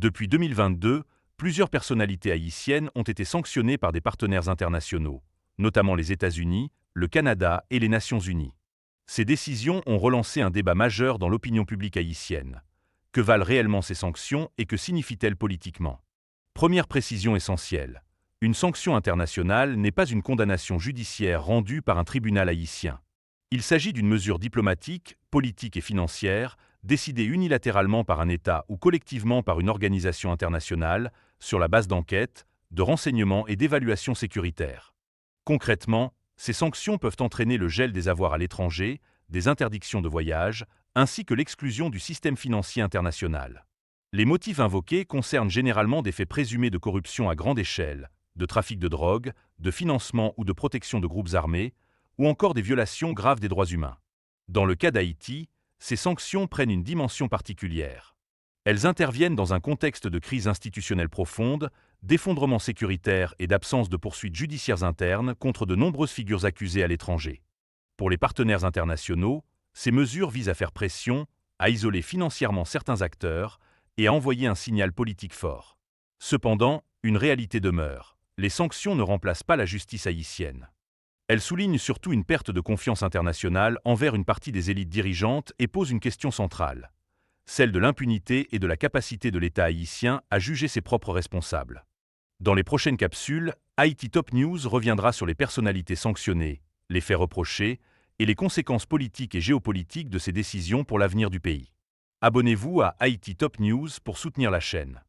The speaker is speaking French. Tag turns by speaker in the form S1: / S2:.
S1: Depuis 2022, plusieurs personnalités haïtiennes ont été sanctionnées par des partenaires internationaux, notamment les États-Unis, le Canada et les Nations Unies. Ces décisions ont relancé un débat majeur dans l'opinion publique haïtienne. Que valent réellement ces sanctions et que signifient-elles politiquement? Première précision essentielle. Une sanction internationale n'est pas une condamnation judiciaire rendue par un tribunal haïtien. Il s'agit d'une mesure diplomatique, politique et financière, décidée unilatéralement par un État ou collectivement par une organisation internationale, sur la base d'enquêtes, de renseignements et d'évaluations sécuritaires. Concrètement, ces sanctions peuvent entraîner le gel des avoirs à l'étranger, des interdictions de voyage, ainsi que l'exclusion du système financier international. Les motifs invoqués concernent généralement des faits présumés de corruption à grande échelle, de trafic de drogue, de financement ou de protection de groupes armés, ou encore des violations graves des droits humains. Dans le cas d'Haïti, ces sanctions prennent une dimension particulière. Elles interviennent dans un contexte de crise institutionnelle profonde, d'effondrement sécuritaire et d'absence de poursuites judiciaires internes contre de nombreuses figures accusées à l'étranger. Pour les partenaires internationaux, ces mesures visent à faire pression, à isoler financièrement certains acteurs et à envoyer un signal politique fort. Cependant, une réalité demeure. Les sanctions ne remplacent pas la justice haïtienne. Elles soulignent surtout une perte de confiance internationale envers une partie des élites dirigeantes et posent une question centrale, celle de l'impunité et de la capacité de l'État haïtien à juger ses propres responsables. Dans les prochaines capsules, Haïti Top News reviendra sur les personnalités sanctionnées, les faits reprochés et les conséquences politiques et géopolitiques de ces décisions pour l'avenir du pays. Abonnez-vous à Haïti Top News pour soutenir la chaîne.